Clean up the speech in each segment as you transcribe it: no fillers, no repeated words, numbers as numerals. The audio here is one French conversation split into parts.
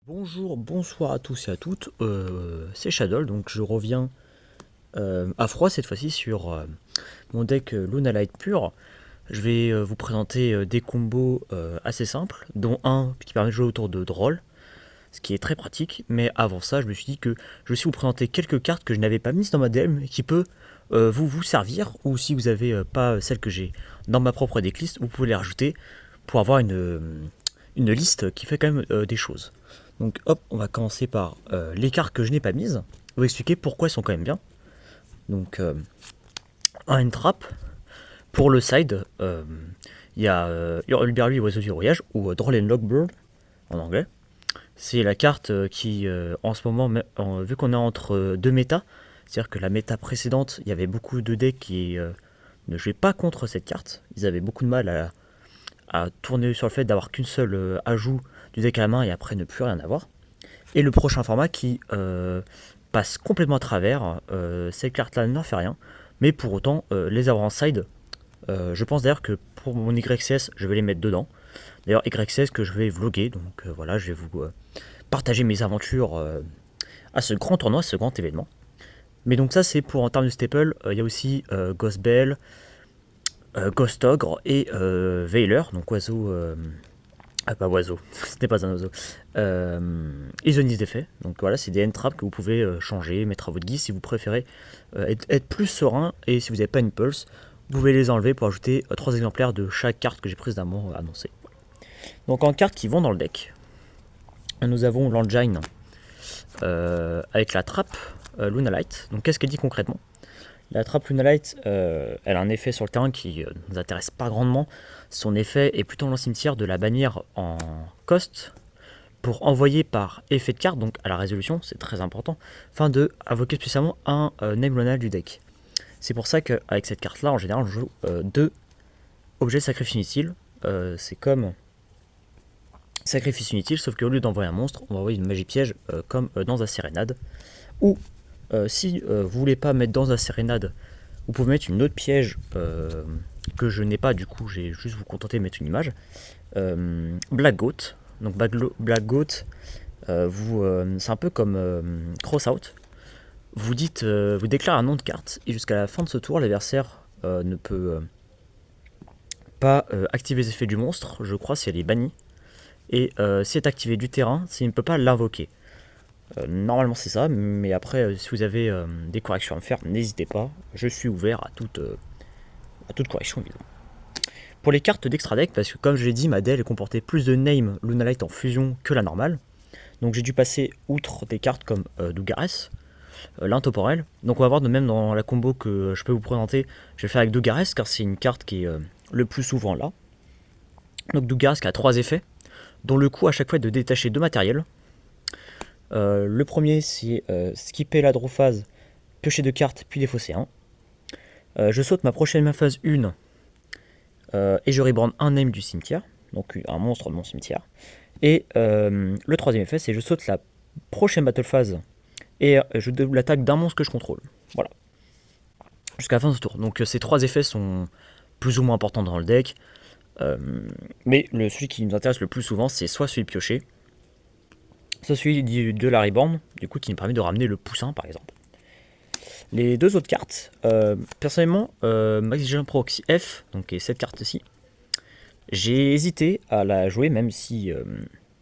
Bonjour, bonsoir à tous et à toutes, c'est Shadow, donc je reviens à froid cette fois-ci sur mon deck Lunalight pur. Je vais vous présenter des combos assez simples, dont un qui permet de jouer autour de Droll, ce qui est très pratique, mais avant ça je me suis dit que je vais aussi vous présenter quelques cartes que je n'avais pas mises dans ma DM, qui peut vous servir, ou si vous n'avez pas celles que j'ai dans ma propre decklist, vous pouvez les rajouter pour avoir une liste qui fait quand même des choses. Donc hop, on va commencer par les cartes que je n'ai pas mises. Je vais vous expliquer pourquoi elles sont quand même bien. Donc un entrap. Pour le side, il y a Hurluberlu et Oiseau du Voyage, ou Droll and Logbird en anglais. C'est la carte qui, en ce moment, vu qu'on est entre deux méta, c'est-à-dire que la méta précédente, il y avait beaucoup de decks qui ne jouaient pas contre cette carte. Ils avaient beaucoup de mal à tourner sur le fait d'avoir qu'une seule ajout du deck à la main et après ne plus rien avoir. Et le prochain format qui passe complètement à travers, cette carte-là n'en fait rien, mais pour autant les avoir en side, je pense d'ailleurs que pour mon YCS, je vais les mettre dedans. D'ailleurs YCS que je vais vlogger, donc voilà, je vais vous partager mes aventures à ce grand tournoi, à ce grand événement. Mais donc ça c'est pour en termes de staple, il y a aussi Ghost Bell, Ghost Ogre et Veiler, donc oiseau... ah, pas oiseau, ce n'est pas un oiseau. Isonis d'effet. Donc voilà, c'est des end-traps que vous pouvez changer, mettre à votre guise si vous préférez être plus serein. Et si vous n'avez pas une pulse, vous pouvez les enlever pour ajouter 3 exemplaires de chaque carte que j'ai précédemment annoncée. Donc en cartes qui vont dans le deck, nous avons l'Engine avec la trappe Lunalight. Donc qu'est-ce qu'elle dit concrètement? La trappe Lunalight, elle a un effet sur le terrain qui ne nous intéresse pas grandement. Son effet est plutôt dans le cimetière de la bannière en cost pour envoyer par effet de carte, donc à la résolution, c'est très important, afin de invoquer spécialement un name Lunal du deck. C'est pour ça qu'avec cette carte-là, en général, on joue deux objets sacrifice inutile. C'est comme sacrifice inutile, sauf qu'au lieu d'envoyer un monstre, on va envoyer une magie piège comme dans un sérénade. Ou si vous voulez pas mettre dans un sérénade, vous pouvez mettre une autre piège que je n'ai pas, du coup j'ai juste vous contenter de mettre une image. Black Goat. Donc Black Goat, c'est un peu comme Cross Out. Vous dites, vous déclarez un nom de carte et jusqu'à la fin de ce tour, l'adversaire ne peut pas activer les effets du monstre, je crois, si elle est bannie. Et si elle est activée du terrain, s'il ne peut pas l'invoquer. Normalement c'est ça, mais après si vous avez des corrections à me faire, n'hésitez pas, je suis ouvert à toute correction évidemment. Pour les cartes d'extra deck, parce que comme je l'ai dit, ma DL comportait plus de name Lunalight en fusion que la normale, donc j'ai dû passer outre des cartes comme Dougares, l'intemporel. Donc on va voir de même dans la combo que je peux vous présenter, je vais faire avec Dougares car c'est une carte qui est le plus souvent là. Donc Dougares qui a 3 effets, dont le coup à chaque fois est de détacher 2 matériels. Le premier c'est skipper la draw phase, piocher 2 cartes puis défausser 1. Je saute ma prochaine phase 1 et je rebrand un name du cimetière, donc un monstre de mon cimetière. Et le troisième effet c'est je saute la prochaine battle phase et je double l'attaque d'un monstre que je contrôle. Voilà. Jusqu'à la fin de ce tour. Donc ces 3 effets sont plus ou moins importants dans le deck. Mais celui qui nous intéresse le plus souvent c'est soit celui de piocher, soit celui de la reborn, du coup qui nous permet de ramener le poussin par exemple. Les deux autres cartes, personnellement, Maxigen Proxy F, donc cette carte-ci, j'ai hésité à la jouer, même si,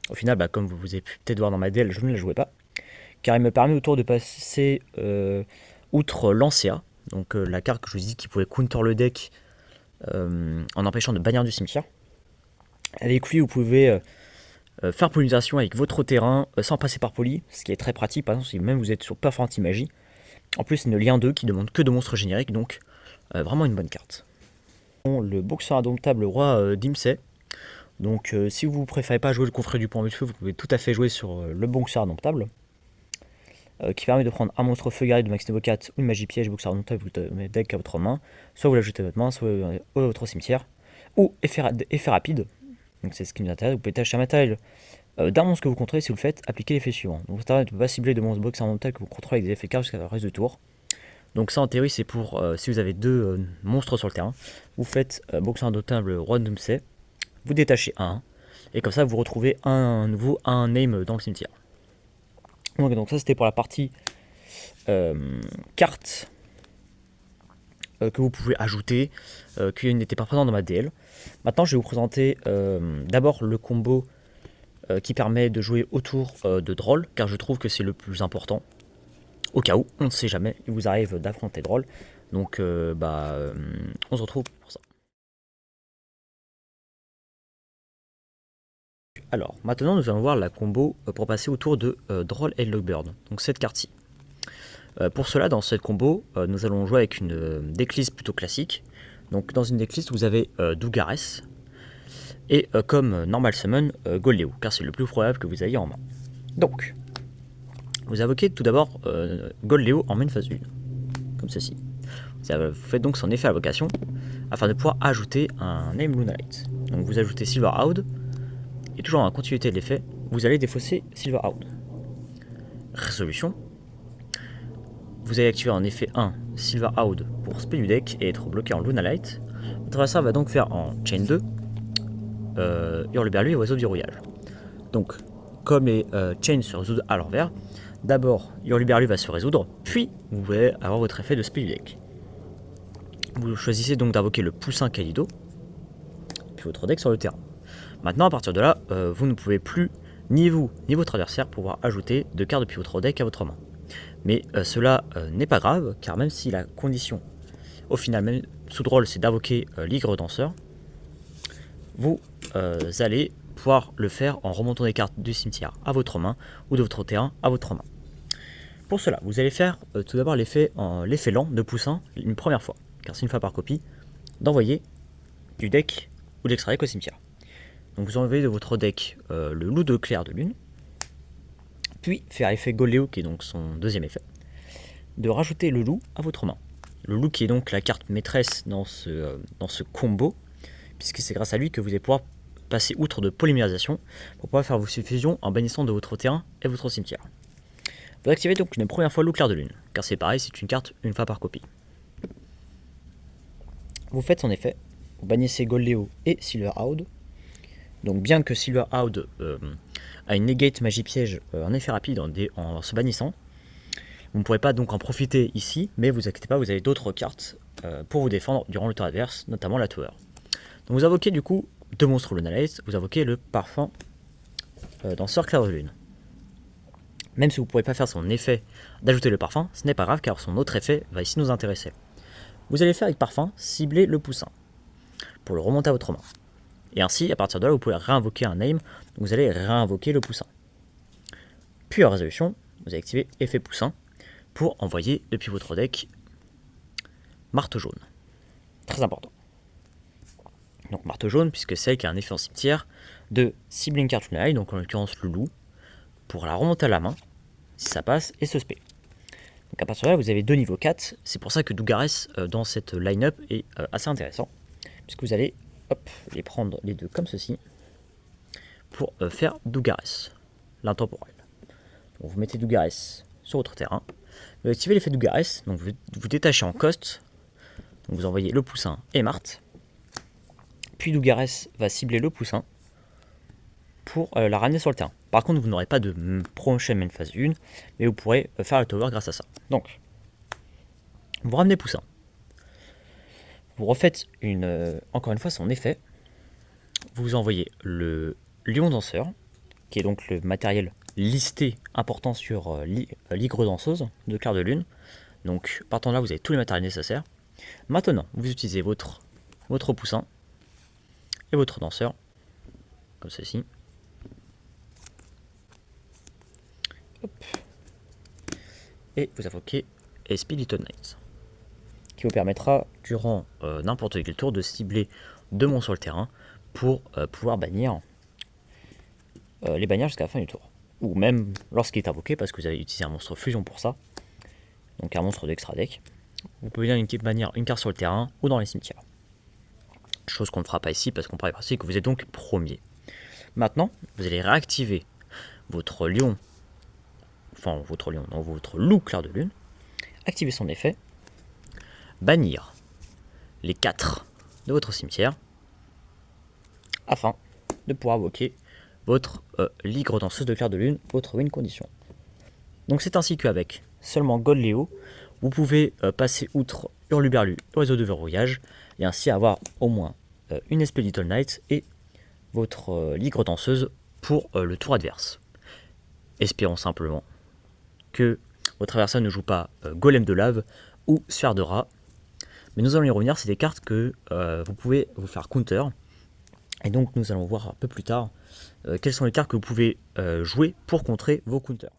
au final, comme vous avez pu peut-être voir dans ma DL, je ne la jouais pas, car il me permet autour de passer outre Lancea, donc la carte que je vous ai dit qui pouvait counter le deck en empêchant de bannir du cimetière. Avec lui, vous pouvez faire pollunisation avec votre terrain sans passer par poly, ce qui est très pratique, par exemple si même vous êtes sur Perforant Magie. En plus, c'est une lien 2 qui demande que de monstres génériques, donc vraiment une bonne carte. Le boxeur indomptable roi d'Imsey. Donc si vous préférez pas jouer le coffret du point de feu, vous pouvez tout à fait jouer sur le boxeur indomptable. Qui permet de prendre un monstre feu guerrier de max niveau 4 ou une magie piège boxeur indomptable, vous le mettez deck à votre main. Soit vous l'ajoutez à votre main, soit à votre cimetière. Ou effet rapide. Donc c'est ce qui nous intéresse. Vous pouvez tâcher un matériel d'un monstre que vous contrôlez, si vous le faites, appliquez l'effet suivant. Donc vous ne pouvez pas cibler de monstres box indomptable que vous contrôlez avec des effets cartes jusqu'à le reste du tour. Donc ça en théorie c'est pour si vous avez 2 monstres sur le terrain. Vous faites boxeur indomptable roi d'Imsey, vous détachez un, Et comme ça, vous retrouvez un nouveau un name dans le cimetière. Donc ça, c'était pour la partie carte que vous pouvez ajouter, qui n'était pas présent dans ma DL. Maintenant, je vais vous présenter d'abord le combo qui permet de jouer autour de Droll, car je trouve que c'est le plus important. Au cas où, on ne sait jamais, il vous arrive d'affronter Droll. Donc, on se retrouve pour ça. Alors, maintenant, nous allons voir la combo pour passer autour de Droll et Logbird, donc cette carte-ci. Pour cela, dans cette combo, nous allons jouer avec une decklist plutôt classique. Donc, dans une decklist, vous avez Dougares et comme normal summon, Goldeo, car c'est le plus probable que vous ayez en main. Donc, vous invoquez tout d'abord Goldeo en main phase 1, comme ceci. Vous faites donc son effet invocation afin de pouvoir ajouter un name Lunalight. Donc, vous ajoutez Silverhide. Et toujours en continuité de l'effet, vous allez défausser Silverhide. Résolution. Vous allez activer en effet 1 Silverhide pour spell du deck et être bloqué en Lunalight. Votre adversaire va donc faire en Chain 2 Hurleberlu et Oiseau du Rouillage. Donc, comme les Chains se résoudent à l'envers, d'abord Hurleberlu va se résoudre, puis vous pouvez avoir votre effet de spell du deck. Vous choisissez donc d'invoquer le poussin Kalido, puis votre deck sur le terrain. Maintenant, à partir de là, vous ne pouvez plus, ni vous, ni votre adversaire, pouvoir ajouter de cartes depuis votre deck à votre main. Mais cela n'est pas grave, car même si la condition, au final, même sous Droll, c'est d'invoquer l'Igre Danseur, vous allez pouvoir le faire en remontant des cartes du cimetière à votre main, ou de votre terrain à votre main. Pour cela, vous allez faire tout d'abord l'effet lent de poussin une première fois, car c'est une fois par copie, d'envoyer du deck ou de l'extra deck au cimetière. Donc vous enlevez de votre deck le loup de clair de lune, puis faire l'effet Goldeo, qui est donc son deuxième effet, de rajouter le loup à votre main. Le loup qui est donc la carte maîtresse dans ce combo, puisque c'est grâce à lui que vous allez pouvoir passer outre de polymérisation pour pouvoir faire vos fusions en bannissant de votre terrain et votre cimetière. Vous activez donc une première fois loup clair de lune, car c'est pareil, c'est une carte une fois par copie. Vous faites son effet, vous bannissez Goldeo et Silverhide. Donc bien que Silverhide a une negate magie piège en effet rapide en se bannissant, vous ne pourrez pas donc en profiter ici, mais vous inquiétez pas, vous avez d'autres cartes pour vous défendre durant le tour adverse, notamment la Tower. Donc vous invoquez du coup deux monstres Lunalight, vous invoquez le parfum danseur clair de lune. Même si vous ne pourrez pas faire son effet d'ajouter le parfum, ce n'est pas grave car son autre effet va ici nous intéresser. Vous allez faire avec parfum cibler le poussin pour le remonter à votre main. Et ainsi, à partir de là, vous pouvez réinvoquer un name, donc vous allez réinvoquer le poussin. Puis en résolution, vous allez activer effet poussin pour envoyer depuis votre deck marteau jaune. Très important. Donc marteau jaune, puisque c'est elle qui a un effet en cimetière de cibler une carte Lunalight, donc en l'occurrence le loup, pour la remonter à la main, si ça passe, et se spé. Donc à partir de là, vous avez deux niveaux 4, c'est pour ça que Dougares dans cette line-up est assez intéressant, puisque vous allez les prendre les deux comme ceci pour faire Dougares, l'intemporel. Donc vous mettez Dougares sur votre terrain, vous activez l'effet Dougares, donc vous détachez en cost, donc vous envoyez le poussin et Marthe, puis Dougares va cibler le poussin pour la ramener sur le terrain. Par contre, vous n'aurez pas de prochaine main phase 1, mais vous pourrez faire le tower grâce à ça. Donc, vous ramenez poussin. Vous refaites encore une fois son effet. Vous envoyez le lion danseur, qui est donc le matériel listé important sur l'Igre danseuse de clair de lune. Donc, partant de là, vous avez tous les matériels nécessaires. Maintenant, vous utilisez votre poussin et votre danseur, comme ceci. Hop. Et vous invoquez SP Little Knights, qui vous permettra, durant n'importe quel tour, de cibler deux monstres sur le terrain pour pouvoir bannir les bannières jusqu'à la fin du tour. Ou même lorsqu'il est invoqué, parce que vous avez utilisé un monstre fusion pour ça, donc un monstre d'extra deck, vous pouvez bannir une carte sur le terrain ou dans les cimetières. Chose qu'on ne fera pas ici, parce qu'on parle ici que vous êtes donc premier. Maintenant, vous allez réactiver votre lion, votre loup clair de lune, activer son effet, bannir les 4 de votre cimetière, afin de pouvoir invoquer votre Ligre Danseuse de Clair de Lune, votre win condition. Donc c'est ainsi qu'avec seulement Godléo, vous pouvez passer outre Hurluberlu au réseau de verrouillage et ainsi avoir au moins une SP Little Knight et votre Ligre Danseuse pour le tour adverse. Espérons simplement que votre adversaire ne joue pas Golem de lave ou Sphère de rat. Mais nous allons y revenir, c'est des cartes que vous pouvez vous faire counter. Et donc nous allons voir un peu plus tard quelles sont les cartes que vous pouvez jouer pour contrer vos counters.